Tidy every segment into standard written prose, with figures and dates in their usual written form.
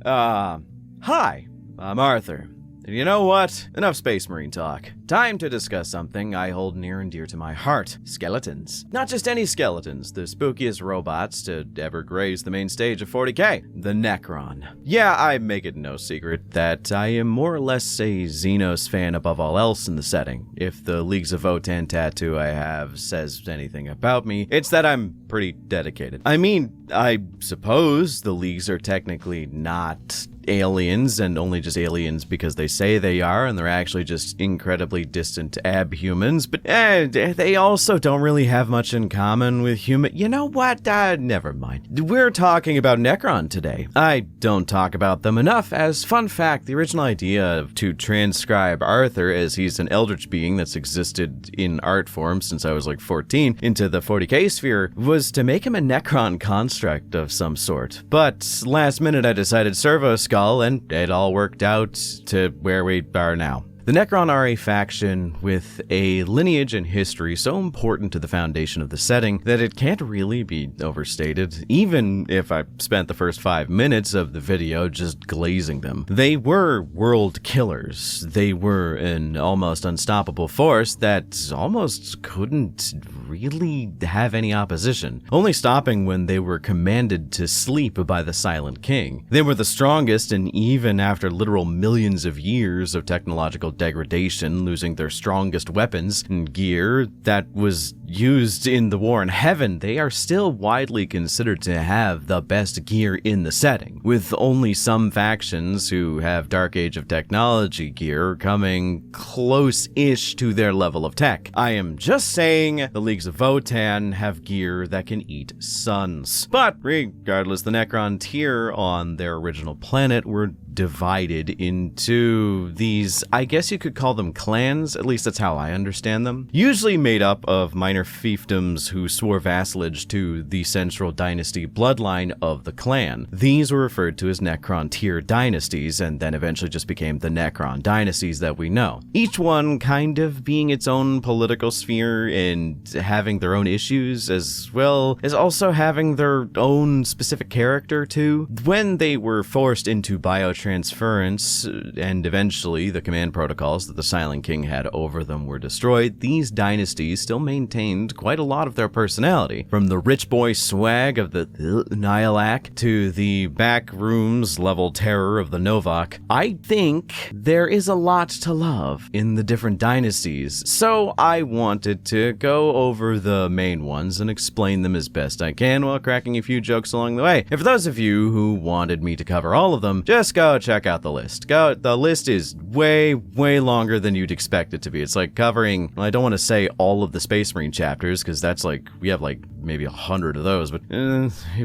Hi, I'm Arthur. And you know what? Enough Space Marine talk. Time to discuss something I hold near and dear to my heart. Skeletons. Not just any skeletons, the spookiest robots to ever graze the main stage of 40K. The Necron. Yeah, I make it no secret that I am more or less a Xenos fan above all else in the setting. If the Leagues of Votann tattoo I have says anything about me, it's that I'm pretty dedicated. I mean, I suppose the Leagues are technically not aliens and only just aliens because they say they are, and they're actually just incredibly distant abhumans, but they also don't really have much in common with human. You know what? Never mind. We're talking about Necron today. I don't talk about them enough. As fun fact, the original idea to transcribe Arthur, as he's an eldritch being that's existed in art form since I was like 14, into the 40K sphere, was to make him a Necron construct of some sort. But last minute I decided Servo Skull, and it all worked out to where we are now. The Necron are a faction with a lineage and history so important to the foundation of the setting that it can't really be overstated, even if I spent the first 5 minutes of the video just glazing them. They were world killers. They were an almost unstoppable force that almost couldn't really have any opposition, only stopping when they were commanded to sleep by the Silent King. They were the strongest, and even after literal millions of years of technological degradation, losing their strongest weapons and gear that was used in the War in Heaven, they are still widely considered to have the best gear in the setting, with only some factions who have Dark Age of Technology gear coming close-ish to their level of tech. I am just saying the Leagues of Votann have gear that can eat suns. But regardless, the Necron tier on their original planet were divided into these, I guess you could call them clans, at least that's how I understand them, usually made up of minor fiefdoms who swore vassalage to the central dynasty bloodline of the clan. These were referred to as Necron tier dynasties, and then eventually just became the Necron dynasties that we know. Each one kind of being its own political sphere and having their own issues, as well as also having their own specific character too. When they were forced into biotransference, and eventually the command protocols that the Silent King had over them were destroyed, these dynasties still maintained quite a lot of their personality. From the rich boy swag of the Nihilak to the back rooms level terror of the Novak, I think there is a lot to love in the different dynasties, so I wanted to go over the main ones and explain them as best I can while cracking a few jokes along the way. And for those of you who wanted me to cover all of them, just go check out the list. The list is way longer than you'd expect it to be. It's like covering, well, I don't want to say all of the Space Marine chapters, because that's like, we have like maybe 100 of those, but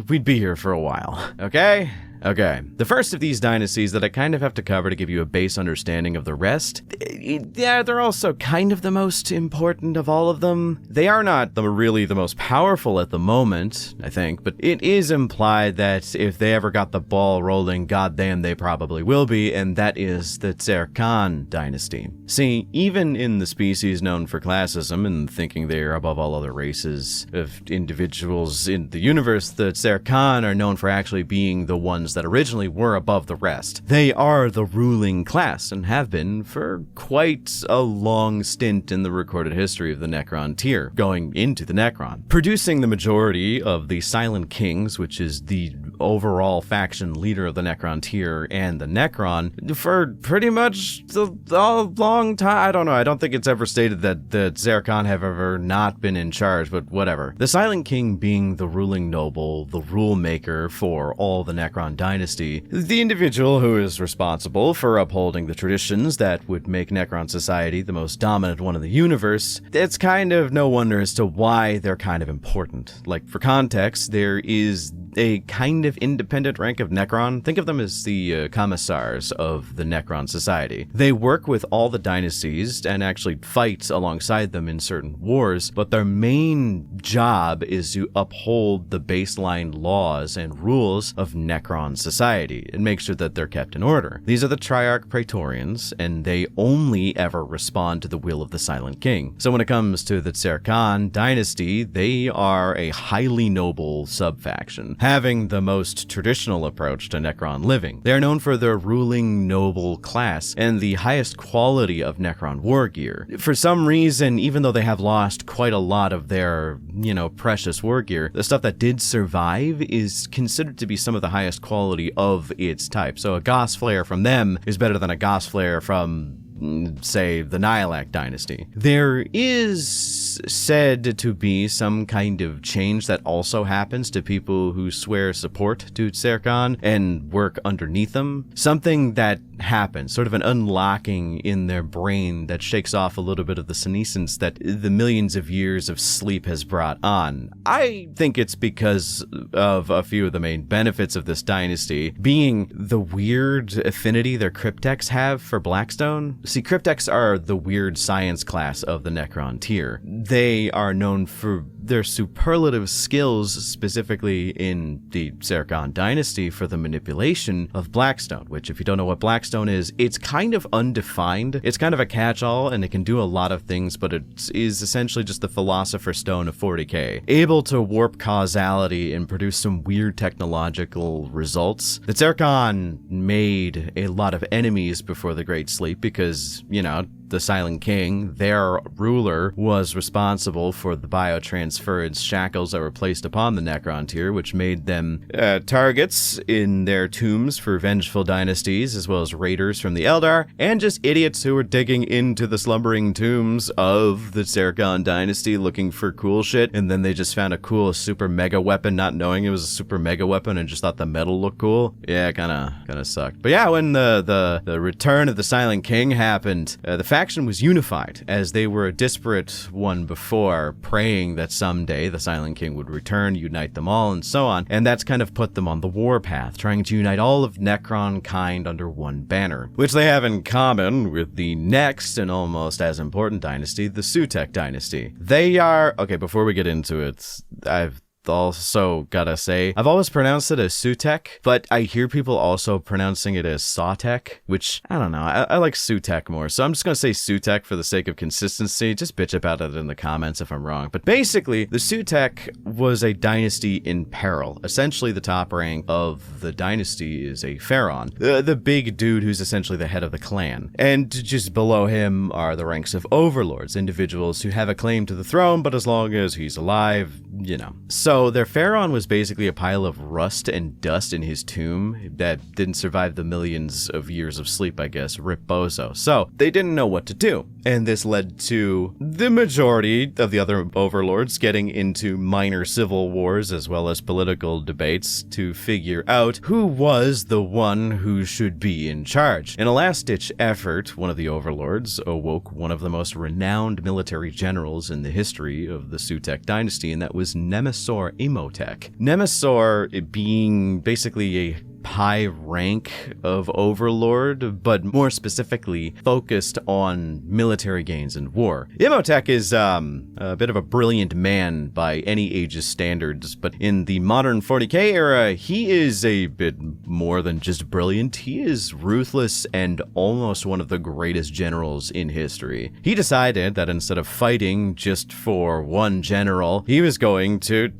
we'd be here for a while, okay? Okay, the first of these dynasties that I kind of have to cover to give you a base understanding of the rest, yeah, they're also kind of the most important of all of them. They are not really the most powerful at the moment, I think, but it is implied that if they ever got the ball rolling, goddamn they probably will be, and that is the Zerkan dynasty. See, even in the species known for classism and thinking they are above all other races of individuals in the universe, the Zerkan are known for actually being the ones that originally were above the rest. They are the ruling class and have been for quite a long stint in the recorded history of the Necron tier, going into the Necron, producing the majority of the Silent Kings, which is the overall faction leader of the Necron tier, and the Necron for pretty much a long time. I don't know, I don't think it's ever stated that the Zerkan have ever not been in charge, but whatever. The Silent King being the ruling noble, the rule maker for all the Necron dynasty, the individual who is responsible for upholding the traditions that would make Necron society the most dominant one in the universe. It's kind of no wonder as to why they're kind of important. Like, for context, there is a kind of independent rank of Necron. Think of them as the commissars of the Necron society. They work with all the dynasties and actually fight alongside them in certain wars, but their main job is to uphold the baseline laws and rules of Necron society and make sure that they're kept in order. These are the Triarch Praetorians, and they only ever respond to the will of the Silent King. So when it comes to the Zerkan dynasty, they are a highly noble sub-faction, having the most traditional approach to Necron living. They are known for their ruling noble class and the highest quality of Necron war gear. For some reason, even though they have lost quite a lot of their, precious war gear, the stuff that did survive is considered to be some of the highest quality of its type. So a Gauss Flare from them is better than a Gauss Flare from, say, the Nihilak dynasty. There is said to be some kind of change that also happens to people who swear support to Zircon and work underneath them. Something that happens, sort of an unlocking in their brain that shakes off a little bit of the senescence that the millions of years of sleep has brought on. I think it's because of a few of the main benefits of this dynasty, being the weird affinity their cryptechs have for Blackstone. See, cryptechs are the weird science class of the Necron tier. They are known for their superlative skills, specifically in the Zircon dynasty, for the manipulation of Blackstone, which, if you don't know what Blackstone is, it's kind of undefined. It's kind of a catch-all, and it can do a lot of things, but it is essentially just the Philosopher's Stone of 40k, able to warp causality and produce some weird technological results. The Zircon made a lot of enemies before the Great Sleep because, the Silent King, their ruler, was responsible for the biotransference shackles that were placed upon the Necron tier, which made them targets in their tombs for vengeful dynasties, as well as raiders from the Eldar, and just idiots who were digging into the slumbering tombs of the Zircon dynasty looking for cool shit, and then they just found a cool super mega weapon, not knowing it was a super mega weapon, and just thought the metal looked cool. Yeah, kinda sucked. But yeah, when the return of the Silent King happened, the faction was unified, as they were a disparate one before, praying that someday the Silent King would return, unite them all, and so on, and that's kind of put them on the warpath, trying to unite all of Necron kind under one banner, which they have in common with the next and almost as important dynasty, the Sutek dynasty. They are... Okay, before we get into it, I've also gotta say, I've always pronounced it as Sutek, but I hear people also pronouncing it as Sawtek, which, I don't know, I like Sutek more, so I'm just gonna say Sutek for the sake of consistency. Just bitch about it in the comments if I'm wrong. But basically, the Sutek was a dynasty in peril. Essentially, the top rank of the dynasty is a Pharaon, the big dude who's essentially the head of the clan. And just below him are the ranks of overlords, individuals who have a claim to the throne, but as long as he's alive, So their Pharaon was basically a pile of rust and dust in his tomb that didn't survive the millions of years of sleep, I guess. Rip Bozo. So they didn't know what to do. And this led to the majority of the other overlords getting into minor civil wars as well as political debates to figure out who was the one who should be in charge. In a last-ditch effort, one of the overlords awoke one of the most renowned military generals in the history of the Sutek dynasty, and that was Nemesor Imhotep. Nemesor being basically a high rank of overlord, but more specifically focused on military gains and war. Imhotep is a bit of a brilliant man by any age's standards, but in the modern 40k era, he is a bit more than just brilliant. He is ruthless and almost one of the greatest generals in history. He decided that instead of fighting just for one general, he was going to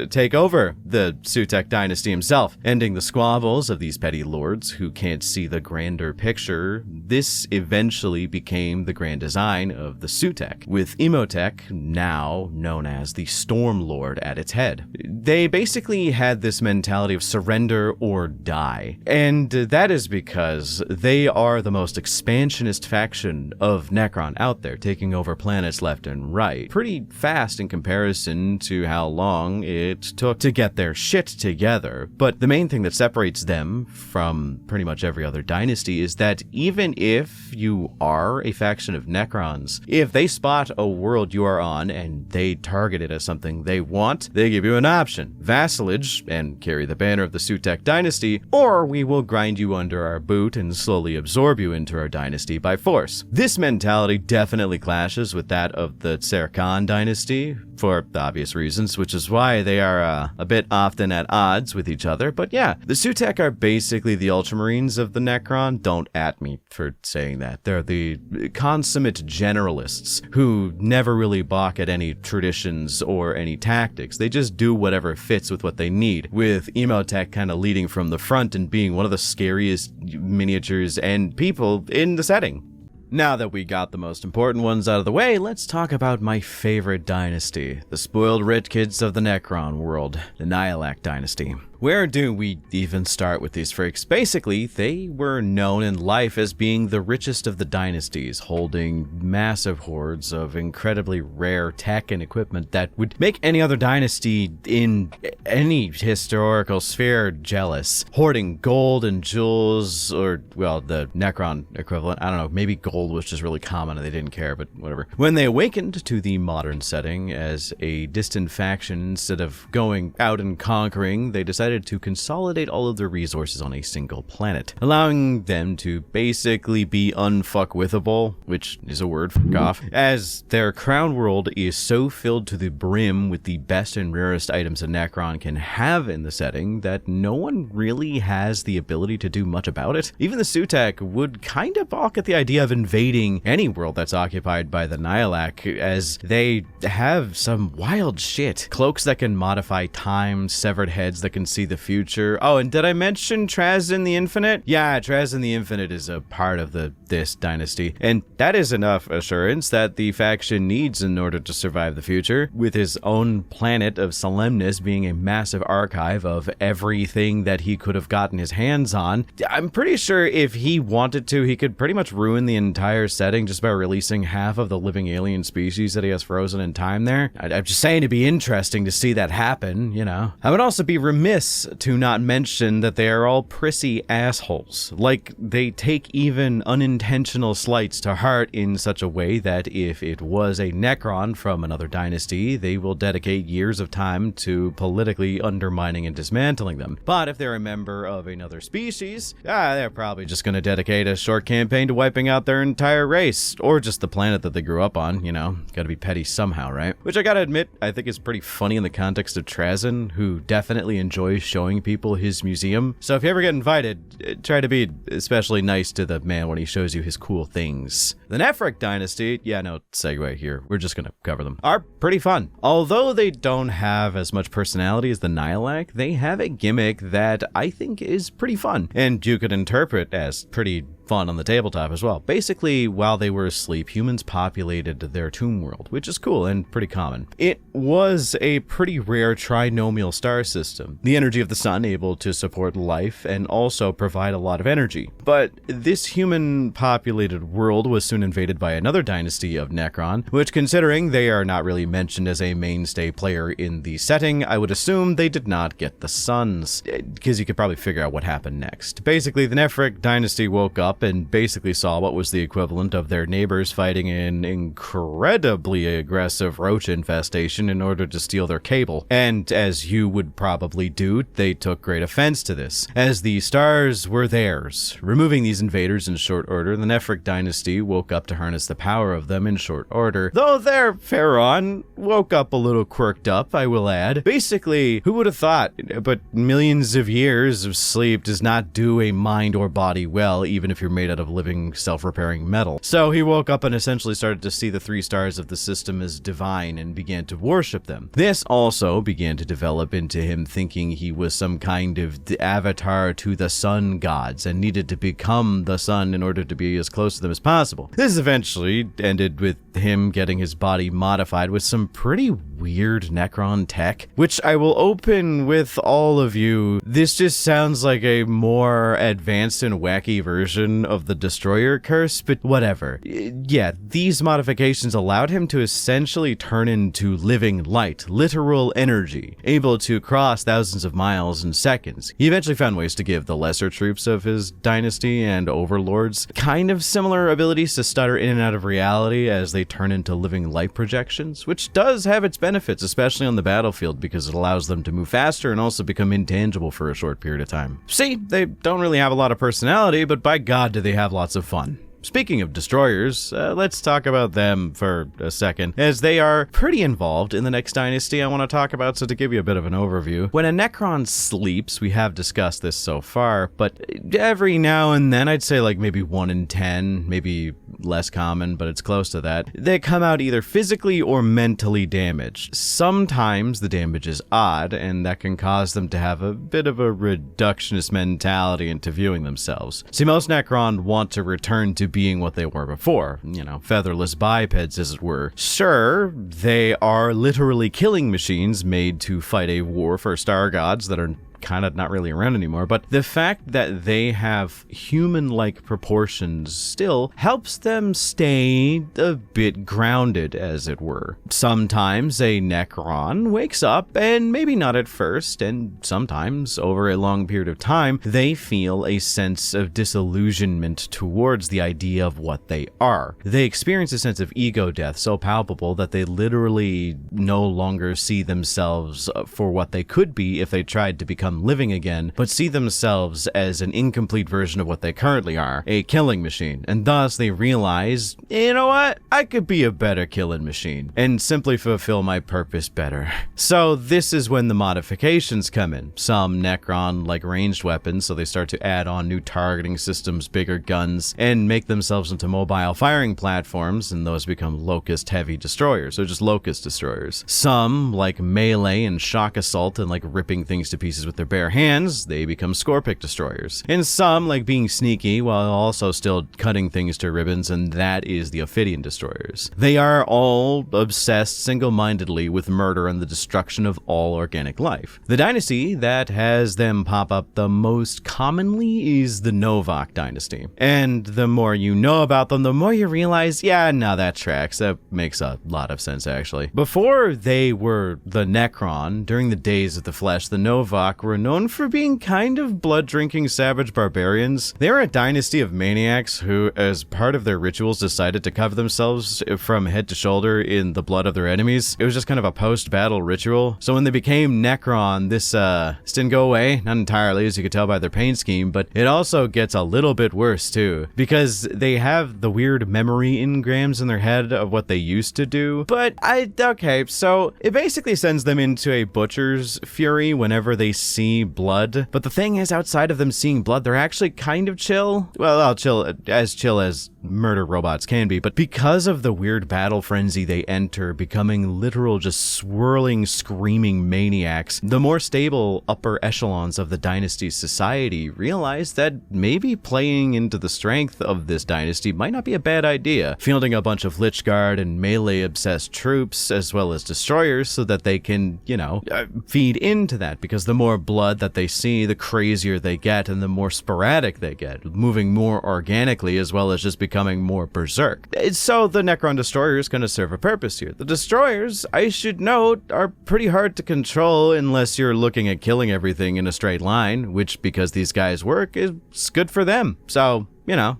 take over the Sutek dynasty himself, ending the squabbles of these petty lords who can't see the grander picture. This eventually became the grand design of the Sutek, with Imhotep, now known as the Storm Lord, at its head. They basically had this mentality of surrender or die, and that is because they are the most expansionist faction of Necron out there, taking over planets left and right pretty fast in comparison to how long it took to get their shit together. But the main thing that separates them from pretty much every other dynasty is that even if you are a faction of Necrons, if they spot a world you are on and they target it as something they want, they give you an option: vassalage and carry the banner of the Sutek dynasty, or we will grind you under our boot and slowly absorb you into our dynasty by force. This mentality definitely clashes with that of the Zircon dynasty for obvious reasons, which is why they are a bit often at odds with each other. But yeah, the Sutek Su-Tech are basically the Ultramarines of the Necron. Don't at me for saying that. They're the consummate generalists who never really balk at any traditions or any tactics. They just do whatever fits with what they need, with Emotech kind of leading from the front and being one of the scariest miniatures and people in the setting. Now that we got the most important ones out of the way, let's talk about my favorite dynasty, the spoiled rich kids of the Necron world, the Nihilak dynasty. Where do we even start with these freaks? Basically, they were known in life as being the richest of the dynasties, holding massive hoards of incredibly rare tech and equipment that would make any other dynasty in any historical sphere jealous. Hoarding gold and jewels, or, well, the Necron equivalent, I don't know, maybe gold was just really common and they didn't care, but whatever. When they awakened to the modern setting as a distant faction, instead of going out and conquering, they decided to consolidate all of their resources on a single planet, allowing them to basically be unfuckwithable, which is a word, fuck off, as their crown world is so filled to the brim with the best and rarest items a Necron can have in the setting that no one really has the ability to do much about it. Even the Su-Tech would kind of balk at the idea of invading any world that's occupied by the Nihilak, as they have some wild shit. Cloaks that can modify time, severed heads that can see the future. Oh, and did I mention Trazyn the Infinite? Yeah, Trazyn the Infinite is a part of this dynasty, and that is enough assurance that the faction needs in order to survive the future, with his own planet of Solemnus being a massive archive of everything that he could have gotten his hands on. I'm pretty sure if he wanted to, he could pretty much ruin the entire setting just by releasing half of the living alien species that he has frozen in time there. I'm just saying it'd be interesting to see that happen, you know. I would also be remiss to not mention that they are all prissy assholes. Like, they take even unintentional slights to heart in such a way that if it was a Necron from another dynasty, they will dedicate years of time to politically undermining and dismantling them. But if they're a member of another species, they're probably just going to dedicate a short campaign to wiping out their entire race, or just the planet that they grew up on, you know. Gotta be petty somehow, right? Which I gotta admit, I think is pretty funny in the context of Trazyn, who definitely enjoys showing people his museum. So if you ever get invited, try to be especially nice to the man when he shows you his cool things. The Nephric dynasty, yeah, no segue here, we're just gonna cover them, are pretty fun. Although they don't have as much personality as the Nihilak, they have a gimmick that I think is pretty fun, and you could interpret as pretty fun on the tabletop as well. Basically, while they were asleep, humans populated their tomb world, which is cool and pretty common. It was a pretty rare trinomial star system, the energy of the sun able to support life and also provide a lot of energy. But this human-populated world was soon invaded by another dynasty of Necron, which, considering they are not really mentioned as a mainstay player in the setting, I would assume they did not get the suns, because you could probably figure out what happened next. Basically, the Nephric dynasty woke up and basically saw what was the equivalent of their neighbors fighting an incredibly aggressive roach infestation in order to steal their cable. And as you would probably do, they took great offense to this, as the stars were theirs. Removing these invaders in short order, the Nephric dynasty woke up to harness the power of them in short order, though their Pharaon woke up a little quirked up, I will add. Basically, who would have thought? But millions of years of sleep does not do a mind or body well, even if you're made out of living, self-repairing metal. So he woke up and essentially started to see the three stars of the system as divine and began to worship them. This also began to develop into him thinking he was some kind of avatar to the sun gods and needed to become the sun in order to be as close to them as possible. This eventually ended with him getting his body modified with some pretty weird Necron tech, which I will open with all of you. This just sounds like a more advanced and wacky version of the Destroyer curse, but whatever. Yeah, these modifications allowed him to essentially turn into living light, literal energy, able to cross thousands of miles in seconds. He eventually found ways to give the lesser troops of his dynasty and overlords kind of similar abilities to stutter in and out of reality as they turn into living light projections, which does have its benefits, especially on the battlefield, because it allows them to move faster and also become intangible for a short period of time. See, they don't really have a lot of personality, but by God do they have lots of fun. Speaking of destroyers, let's talk about them for a second, as they are pretty involved in the next dynasty I want to talk about. So to give you a bit of an overview, when a Necron sleeps, we have discussed this so far, but every now and then, I'd say like maybe 1 in 10, maybe less common, but it's close to that, they come out either physically or mentally damaged. Sometimes the damage is odd, and that can cause them to have a bit of a reductionist mentality into viewing themselves. See, most Necron want to return to being what they were before, featherless bipeds, as it were. Sure, they are literally killing machines made to fight a war for star gods that are kind of not really around anymore, but the fact that they have human-like proportions still helps them stay a bit grounded, as it were. Sometimes a Necron wakes up, and maybe not at first, and sometimes over a long period of time, they feel a sense of disillusionment towards the idea of what they are. They experience a sense of ego death so palpable that they literally no longer see themselves for what they could be if they tried to become living again, but see themselves as an incomplete version of what they currently are, a killing machine, and thus they realize, you know what, I could be a better killing machine, and simply fulfill my purpose better. So this is when the modifications come in. Some Necron like ranged weapons, so they start to add on new targeting systems, bigger guns, and make themselves into mobile firing platforms, and those become locust-heavy destroyers, or just locust destroyers. Some like melee and shock assault and like ripping things to pieces with their bare hands, they become Scorpic destroyers. And some like being sneaky while also still cutting things to ribbons, and that is the Ophidian destroyers. They are all obsessed single-mindedly with murder and the destruction of all organic life. The dynasty that has them pop up the most commonly is the Novak dynasty. And the more you know about them, the more you realize, yeah, now that tracks. That makes a lot of sense, actually. Before they were the Necron, during the days of the flesh, the Novak were known for being kind of blood-drinking savage barbarians. They were a dynasty of maniacs who, as part of their rituals, decided to cover themselves from head to shoulder in the blood of their enemies. It was just kind of a post-battle ritual. So when they became Necron, this didn't go away, not entirely, as you could tell by their paint scheme, but it also gets a little bit worse too, because they have the weird memory engrams in their head of what they used to do. But okay, so it basically sends them into a butcher's fury whenever they see blood. But the thing is, outside of them seeing blood, they're actually kind of chill. Well, chill as murder robots can be, but because of the weird battle frenzy they enter, becoming literal just swirling, screaming maniacs, the more stable upper echelons of the dynasty's society realize that maybe playing into the strength of this dynasty might not be a bad idea, fielding a bunch of Lich Guard and melee-obsessed troops, as well as destroyers, so that they can, feed into that, because the more blood that they see, the crazier they get, and the more sporadic they get, moving more organically, as well as just becoming more berserk. So the Necron destroyers kind of serve a purpose here. The destroyers, I should note, are pretty hard to control unless you're looking at killing everything in a straight line, which, because these guys work, is good for them. So,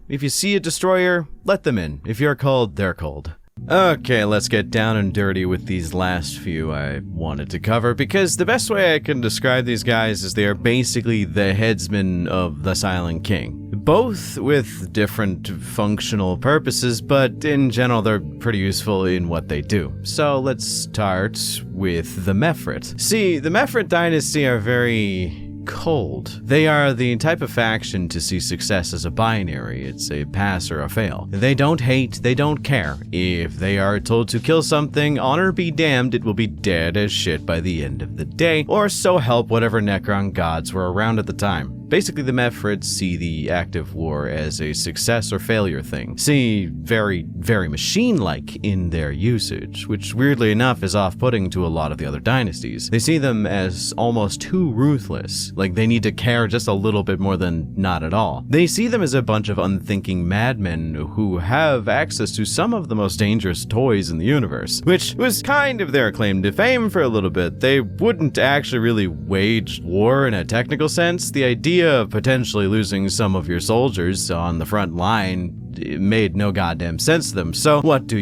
if you see a destroyer, let them in. If you're cold, they're cold. Okay, let's get down and dirty with these last few I wanted to cover, because the best way I can describe these guys is they are basically the headsmen of the Silent King. Both with different functional purposes, but in general they're pretty useful in what they do. So let's start with the Mefrit. See, the Mefrit dynasty are very cold. They are the type of faction to see success as a binary. It's a pass or a fail. They don't hate, they don't care. If they are told to kill something, honor be damned, it will be dead as shit by the end of the day, or so help whatever Necron gods were around at the time. Basically, the Mefrits see the active war as a success or failure thing. See, very, very machine-like in their usage, which weirdly enough is off-putting to a lot of the other dynasties. They see them as almost too ruthless, like they need to care just a little bit more than not at all. They see them as a bunch of unthinking madmen who have access to some of the most dangerous toys in the universe, which was kind of their claim to fame for a little bit. They wouldn't actually really wage war in a technical sense. The idea idea of potentially losing some of your soldiers on the front line made no goddamn sense to them. So what do?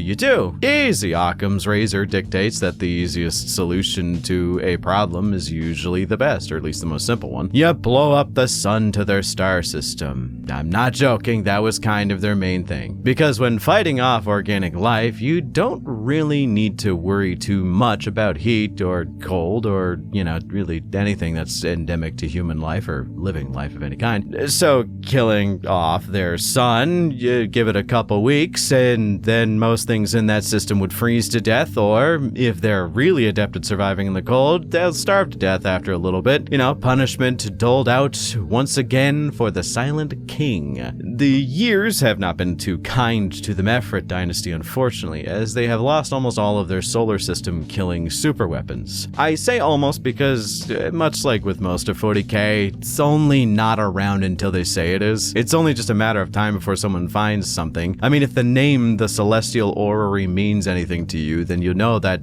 Easy. Occam's razor dictates that the easiest solution to a problem is usually the best, or at least the most simple one. You blow up the sun to their star system. I'm not joking, that was kind of their main thing. Because when fighting off organic life, you don't really need to worry too much about heat or cold or, really anything that's endemic to human life or living life of any kind. So killing off their sun, you give it a couple weeks, and then most things in that system would freeze to death, or if they're really adept at surviving in the cold, they'll starve to death after a little bit. Punishment doled out once again for the Silent King. The years have not been too kind to the Mephrit dynasty, unfortunately, as they have lost almost all of their solar system killing superweapons. I say almost because, much like with most of 40k, it's only not around until they say it is. It's only just a matter of time before someone finds something. I mean, if the name the Celestial Orrery means anything to you, then you know that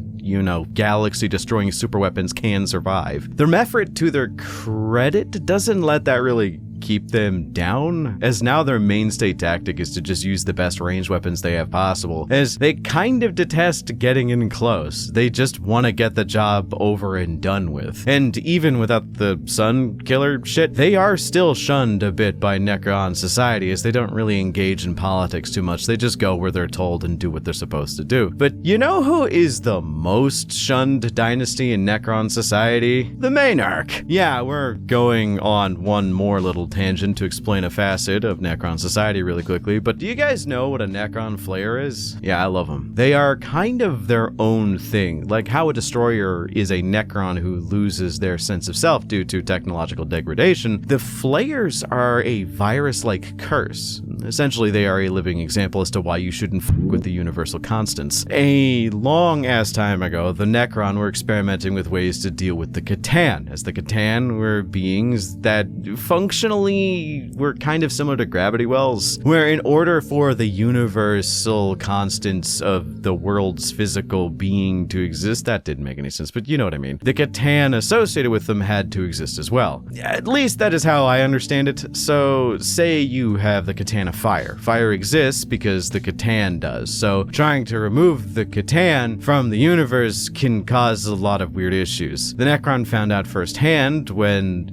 galaxy-destroying superweapons can survive. The Mephrit, to their credit, doesn't let that really keep them down, as now their mainstay tactic is to just use the best ranged weapons they have possible, as they kind of detest getting in close. They just want to get the job over and done with. And even without the sun killer shit, they are still shunned a bit by Necron society, as they don't really engage in politics too much. They just go where they're told and do what they're supposed to do. But you know who is the most shunned dynasty in Necron society? The Maynarch. Yeah, we're going on one more little tangent to explain a facet of Necron society really quickly, but do you guys know what a Necron Flayer is? Yeah, I love them. They are kind of their own thing, like how a destroyer is a Necron who loses their sense of self due to technological degradation. The Flayers are a virus-like curse. Essentially, they are a living example as to why you shouldn't f with the universal constants. A long-ass time ago, the Necron were experimenting with ways to deal with the Catan, as the Catan were beings that functionally were kind of similar to gravity wells, where in order for the universal constants of the world's physical being to exist, that didn't make any sense, but you know what I mean. The Catan associated with them had to exist as well. At least that is how I understand it. So say you have the Catan of fire. Fire exists because the Catan does. So trying to remove the Catan from the universe can cause a lot of weird issues. The Necron found out firsthand when,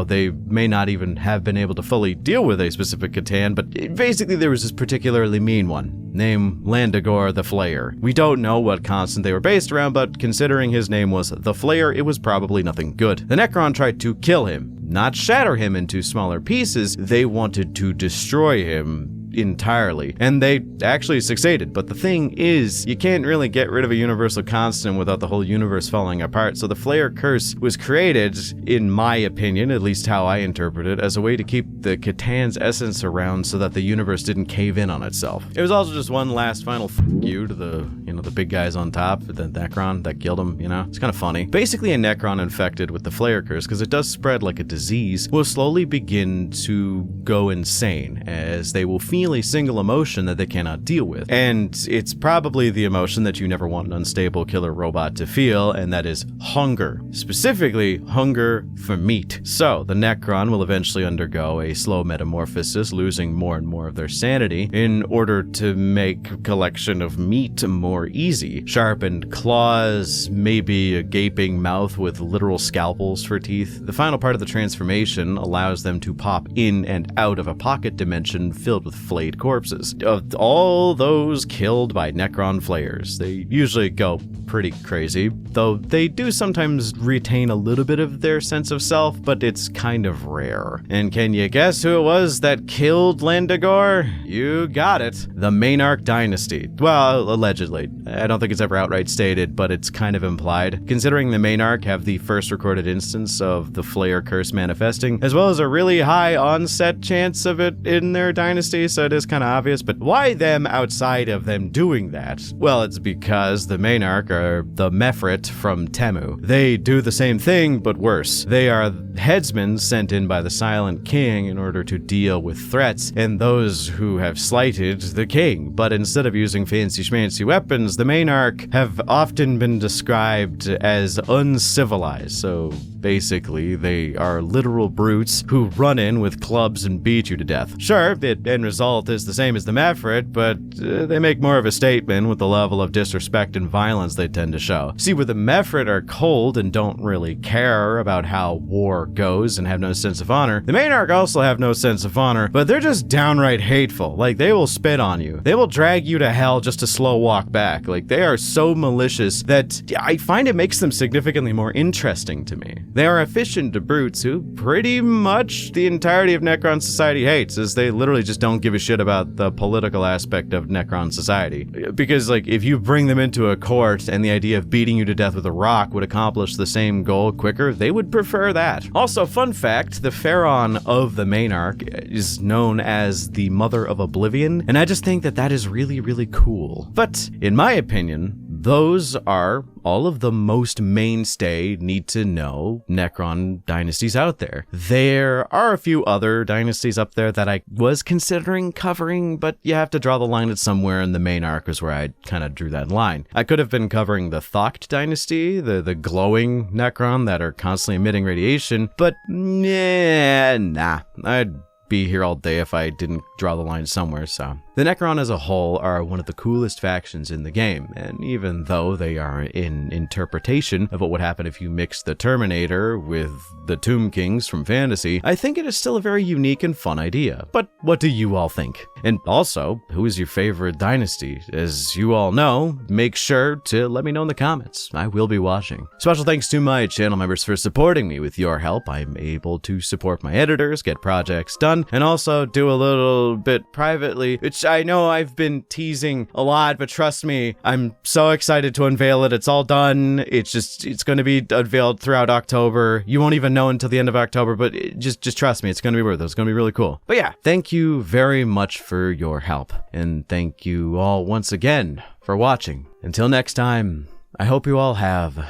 they may not even have been able to fully deal with a specific Catan, but basically there was this particularly mean one, named Landagor the Flayer. We don't know what constant they were based around, but considering his name was the Flayer, it was probably nothing good. The Necron tried to kill him, not shatter him into smaller pieces. They wanted to destroy him entirely, and they actually succeeded. But the thing is, you can't really get rid of a universal constant without the whole universe falling apart. So the Flayer curse was created, in my opinion, at least how I interpret it, as a way to keep the Catan's essence around so that the universe didn't cave in on itself. It was also just one last final f you to the big guys on top, the Necron that killed him. It's kind of funny. Basically, a Necron infected with the Flayer curse, because it does spread like a disease, will slowly begin to go insane, as they will feel a single emotion that they cannot deal with. And it's probably the emotion that you never want an unstable killer robot to feel, and that is hunger. Specifically, hunger for meat. So, the Necron will eventually undergo a slow metamorphosis, losing more and more of their sanity in order to make collection of meat more easy. Sharpened claws, maybe a gaping mouth with literal scalpels for teeth. The final part of the transformation allows them to pop in and out of a pocket dimension filled with flayed corpses. Of all those killed by Necron Flayers, they usually go pretty crazy, though they do sometimes retain a little bit of their sense of self, but it's kind of rare. And can you guess who it was that killed Landagor? You got it. The Maynarch Dynasty. Well, allegedly. I don't think it's ever outright stated, but it's kind of implied. Considering the Maynarch have the first recorded instance of the Flayer curse manifesting, as well as a really high onset chance of it in their dynasty, so it is kind of obvious. But why them outside of them doing that? Well, it's because the Maynarch are the Mephrit from Temu. They do the same thing, but worse. They are headsmen sent in by the Silent King in order to deal with threats and those who have slighted the king. But instead of using fancy schmancy weapons, the Maynarch have often been described as uncivilized. So Basically, they are literal brutes who run in with clubs and beat you to death. Sure, the end result is the same as the Mephrit, but they make more of a statement with the level of disrespect and violence they tend to show. See, where the Mephrit are cold and don't really care about how war goes and have no sense of honor, the Maynarch also have no sense of honor, but they're just downright hateful. Like, they will spit on you. They will drag you to hell just to slow walk back. Like, they are so malicious that I find it makes them significantly more interesting to me. They are efficient to brutes who pretty much the entirety of Necron society hates, as they literally just don't give a shit about the political aspect of Necron society. Because, like, if you bring them into a court and the idea of beating you to death with a rock would accomplish the same goal quicker, they would prefer that. Also, fun fact, the Pharaon of the Maynarch is known as the Mother of Oblivion, and I just think that that is really, really cool. But, in my opinion, those are all of the most mainstay, need-to-know Necron dynasties out there. There are a few other dynasties up there that I was considering covering, but you have to draw the line at somewhere, and the Maynarch is where I kind of drew that line. I could have been covering the Thocht dynasty, the glowing Necron that are constantly emitting radiation, but nah, I'd be here all day if I didn't draw the line somewhere, so. The Necron as a whole are one of the coolest factions in the game, and even though they are an interpretation of what would happen if you mixed the Terminator with the Tomb Kings from fantasy, I think it is still a very unique and fun idea. But what do you all think? And also, who is your favorite dynasty? As you all know, make sure to let me know in the comments. I will be watching. Special thanks to my channel members for supporting me. With your help, I'm able to support my editors, get projects done, and also do a little bit privately, which I know I've been teasing a lot, but trust me, I'm so excited to unveil it. It's all done. It's going to be unveiled throughout October. You won't even know until the end of October, but just trust me, it's going to be worth it. It's going to be really cool. But yeah, thank you very much for your help, and thank you all once again for watching. Until next time, I hope you all have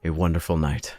a wonderful night.